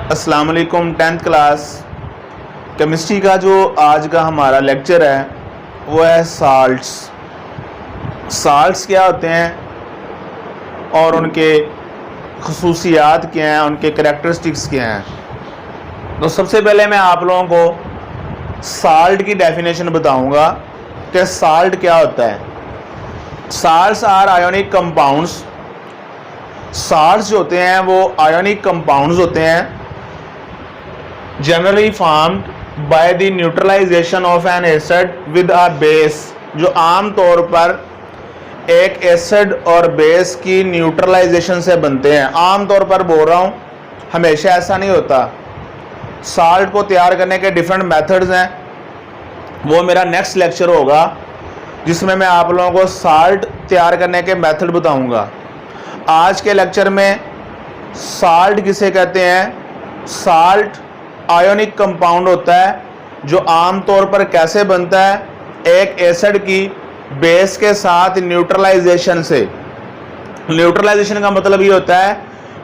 अस्सलाम वालेकुम। 10th class chemistry का जो आज का हमारा लेक्चर है वो है साल्ट्स। साल्ट्स क्या होते हैं और उनके खसूसियात क्या हैं, उनके करैक्टरिस्टिक्स क्या हैं। तो सबसे पहले मैं आप लोगों को साल्ट की डेफिनेशन बताऊंगा कि साल्ट क्या होता है। Salts are ionic compounds. Salts जो होते हैं वो आयोनिक कंपाउंड्स होते हैं generally formed by the neutralization of an acid with a base, जो आम तौर पर एक एसिड और बेस की न्यूट्रलाइजेशन से बनते हैं। आम तौर पर बोल रहा हूँ, हमेशा ऐसा नहीं होता। साल्ट को तैयार करने के डिफरेंट मेथड्स हैं, वो मेरा नेक्स्ट लेक्चर होगा जिसमें मैं आप लोगों को साल्ट तैयार करने के मेथड बताऊंगा। आज के लेक्चर में साल्ट किसे कहते हैं, साल्ट आयोनिक कंपाउंड होता है जो आम तौर पर कैसे बनता है, एक एसिड की बेस के साथ न्यूट्रलाइजेशन से। न्यूट्रलाइजेशन का मतलब ये होता है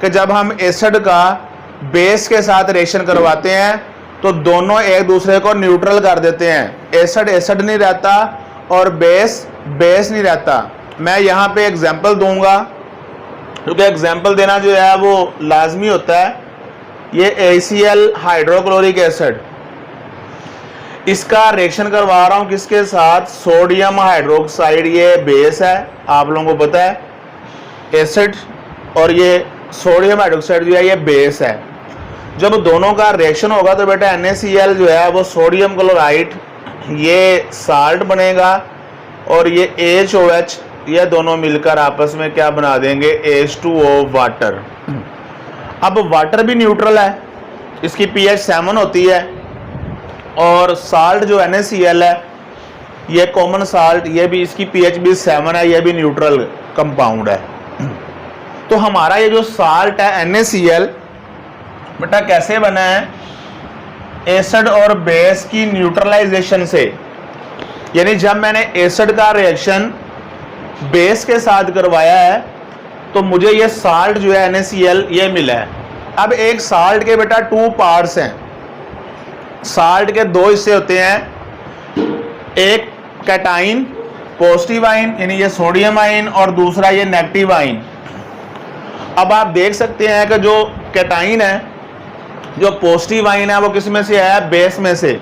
कि जब हम एसिड का बेस के साथ रिएक्शन करवाते हैं तो दोनों एक दूसरे को न्यूट्रल कर देते हैं। एसिड एसिड नहीं रहता और बेस बेस नहीं रहता। मैं यहाँ पे एग्जांपल दूंगा क्योंकि एग्जांपल देना जो है वो लाजमी होता है। ये ACl हाइड्रोक्लोरिक एसिड, इसका रिएक्शन करवा रहा हूँ किसके साथ, सोडियम हाइड्रोक्साइड। ये बेस है, आप लोगों को पता है एसिड, और ये सोडियम हाइड्रोक्साइड जो है ये बेस है। जब दोनों का रिएक्शन होगा तो बेटा NaCl जो है वो सोडियम क्लोराइड, ये साल्ट बनेगा, और ये HOH ये दोनों मिलकर आपस में क्या बना देंगे, H2O वाटर। अब वाटर भी न्यूट्रल है, इसकी pH 7 होती है, और साल्ट जो NaCl है ये कॉमन साल्ट, ये भी इसकी pH भी 7 है, ये भी न्यूट्रल कंपाउंड है। तो हमारा ये जो साल्ट है NaCl बेटा कैसे बना है, एसिड और बेस की न्यूट्रलाइजेशन से। यानी जब मैंने एसिड का रिएक्शन बेस के साथ करवाया है तो मुझे ये साल्ट जो है NaCl ये मिला है। अब एक साल्ट के बेटा 2 पार्ट्स हैं। साल्ट के 2 हिस्से होते हैं, एक कैटाइन पॉजिटिव आयन यानी ये सोडियम आयन, और दूसरा ये नेगेटिव आयन। अब आप देख सकते हैं कि जो कैटाइन है, जो पॉजिटिव आयन है, वो किस में से आया है, बेस में से।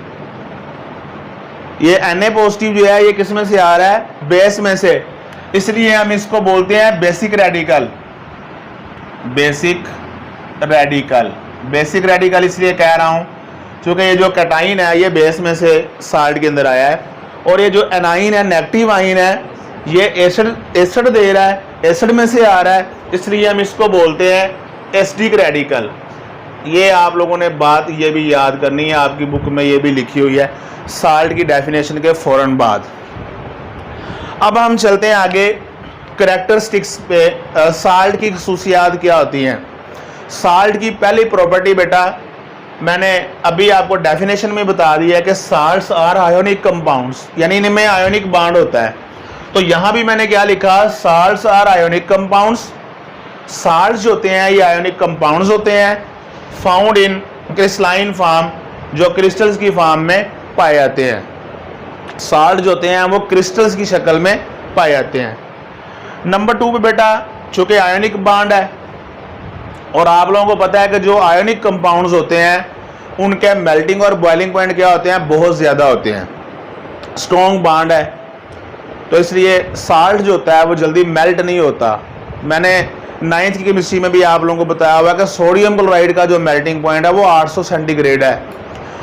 ये Na पॉजिटिव जो है ये किस में से आ रहा है, बेस में से। इसलिए हम इसको बोलते हैं basic radical. Basic radical, basic radical इसलिए कह रहा हूं क्योंकि ये जो कैटाइन है ये बेस में से साल्ट के अंदर आया है, और ये जो एनाइन है, नेगेटिव आयन है, ये एसिड दे रहा है, एसिड में से आ रहा है, इसलिए हम इसको बोलते हैं एसिडिक रेडिकल। ये आप लोगों ने बात ये भी याद करनी है, आपकी बुक में ये भी लिखी हुई है साल्ट की डेफिनेशन के फौरन बाद। अब हम चलते हैं आगे करैक्टरिस्टिक्स पे। साल्ट की खसूसियात क्या होती हैं। साल्ट की पहली प्रॉपर्टी बेटा मैंने अभी आपको डेफिनेशन में बता दिया है कि साल्ट्स आर आयोनिक कंपाउंड्स, यानी इनमें आयोनिक बॉन्ड होता है। तो यहाँ भी मैंने क्या लिखा, salts are ionic compounds. Salts जो होते हैं ये आयोनिक कंपाउंड्स होते हैं, फाउंड इन क्रिस्टलाइन फॉर्म, जो क्रिस्टल्स की फॉर्म में पाए जाते हैं। साल्ट जो होते हैं वो क्रिस्टल्स की शक्ल में पाए जाते हैं। नंबर 2 पे बेटा चूंकि आयोनिक बॉन्ड है, और आप लोगों को पता है कि जो आयोनिक कंपाउंड्स होते हैं उनके मेल्टिंग और बॉइलिंग पॉइंट क्या होते हैं, बहुत ज़्यादा होते हैं। स्ट्रॉन्ग बॉन्ड है तो इसलिए साल्ट जो होता है वो जल्दी मेल्ट नहीं होता। मैंने 9th की केमिस्ट्री में भी आप लोगों को बताया हुआ कि सोडियम क्लोराइड का जो मेल्टिंग पॉइंट है वो 800 सेंटीग्रेड है,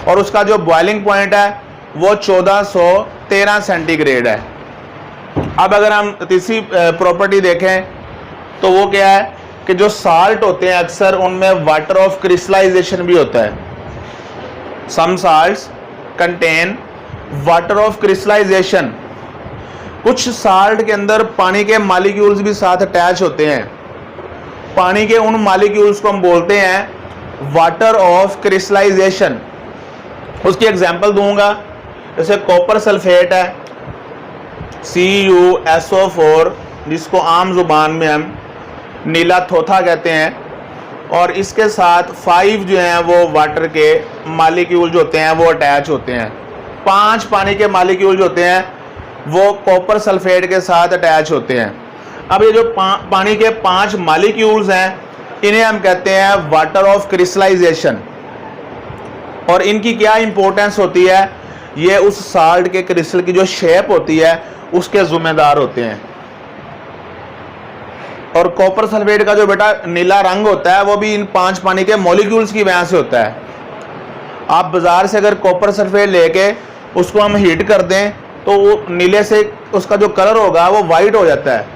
और उसका जो बॉइलिंग पॉइंट है वो 1413 सेंटीग्रेड है। अब अगर हम तीसरी प्रॉपर्टी देखें तो वो क्या है कि जो साल्ट होते हैं अक्सर उनमें वाटर ऑफ क्रिस्टलाइजेशन भी होता है। Some salts contain water of crystallization. कुछ साल्ट के अंदर पानी के मॉलिक्यूल्स भी साथ अटैच होते हैं। पानी के उन मॉलिक्यूल्स को हम बोलते हैं वाटर ऑफ क्रिस्टलाइजेशन। उसकी एग्जांपल दूंगा, जैसे कॉपर सल्फेट है CuSO4, जिसको आम जुबान में हम नीला थोथा कहते हैं, और इसके साथ 5 जो हैं वो वाटर के मालिक्यूल जो होते हैं वो अटैच होते हैं। 5 पानी के मालिक्यूल जो होते हैं वो कॉपर सल्फेट के साथ अटैच होते हैं। अब ये जो पानी के 5 मालिक्यूल्स हैं इन्हें हम कहते हैं वाटर ऑफ क्रिस्टलाइजेशन। और इनकी क्या इंपॉर्टेंस होती है, ये उस साल्ट के क्रिस्टल की जो शेप होती है उसके जिम्मेदार होते हैं। और कॉपर सल्फेट का जो बेटा नीला रंग होता है वो भी इन 5 पानी के मॉलिक्यूल्स की वजह से होता है। आप बाजार से अगर कॉपर सल्फेट लेके उसको हम हीट कर दें तो वो नीले से उसका जो कलर होगा वो वाइट हो जाता है,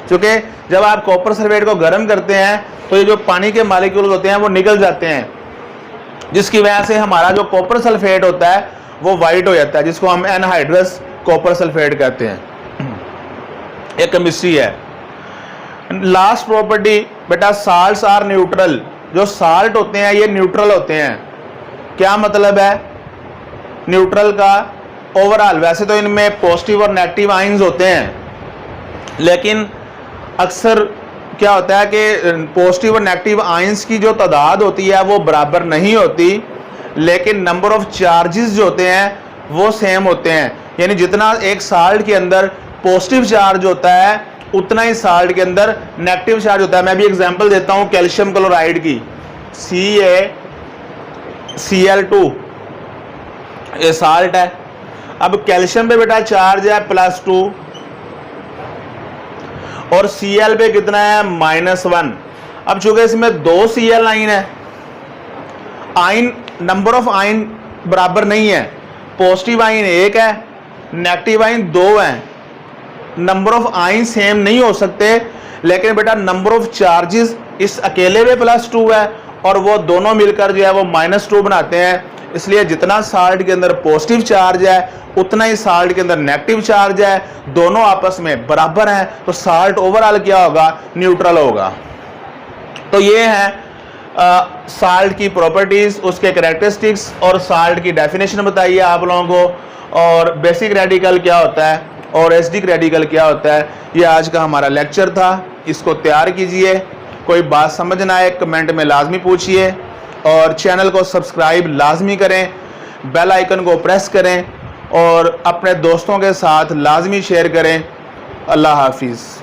क्योंकि जब आप कॉपर सल्फेट को गर्म करते हैं तो ये जो पानी के मॉलिक्यूल्स होते हैं वो निकल जाते हैं, जिसकी वजह से हमारा जो कॉपर सल्फेट होता है वो वाइट हो जाता है, जिसको हम एनहाइड्रस कॉपर सल्फेट कहते हैं। ये केमिस्ट्री है। लास्ट प्रॉपर्टी बेटा, साल्ट्स आर न्यूट्रल। जो साल्ट होते हैं ये न्यूट्रल होते हैं। क्या मतलब है न्यूट्रल का? ओवरऑल वैसे तो इनमें पॉजिटिव और नेगेटिव आयंस होते हैं, लेकिन अक्सर क्या होता है कि पॉजिटिव और नेगेटिव आयंस की जो तादाद होती है वो बराबर नहीं होती, लेकिन नंबर ऑफ चार्जेस जो होते हैं वो सेम होते हैं। यानी जितना एक साल्ट के अंदर पॉजिटिव चार्ज होता है उतना ही साल्ट के अंदर नेगेटिव चार्ज होता है। मैं भी एग्जांपल देता हूं कैल्शियम क्लोराइड की, CaCl2 ये साल्ट है। अब कैल्शियम पे बेटा चार्ज है +2 और Cl पे कितना है -1। अब चूंकि इसमें 2 Cl आयन है, आयन नंबर ऑफ आयन बराबर नहीं है। पॉजिटिव आयन 1 है, नेगेटिव आयन 2 है। नंबर ऑफ आयन सेम नहीं हो सकते, लेकिन बेटा नंबर ऑफ चार्जेस इस अकेले में +2 है और वो दोनों मिलकर जो है वो -2 बनाते हैं। इसलिए जितना साल्ट के अंदर पॉजिटिव चार्ज है उतना ही साल्ट के अंदर नेगेटिव चार्ज है, दोनों आपस में बराबर हैं, तो साल्ट ओवरऑल क्या होगा? न्यूट्रल होगा। तो ये है साल्ट की प्रॉपर्टीज, उसके कैरेक्टरिस्टिक्स और साल्ट की डेफिनेशन बताइए आप लोगों को, और बेसिक रेडिकल क्या होता है और एसिडिक रेडिकल क्या होता है। ये आज का हमारा लेक्चर था, इसको तैयार कीजिए। कोई बात समझ ना आए कमेंट में लाजमी पूछिए, और चैनल को सब्सक्राइब लाजमी करें, बेल आइकन को प्रेस करें और अपने दोस्तों के साथ लाजमी शेयर करें। अल्लाह हाफिज़।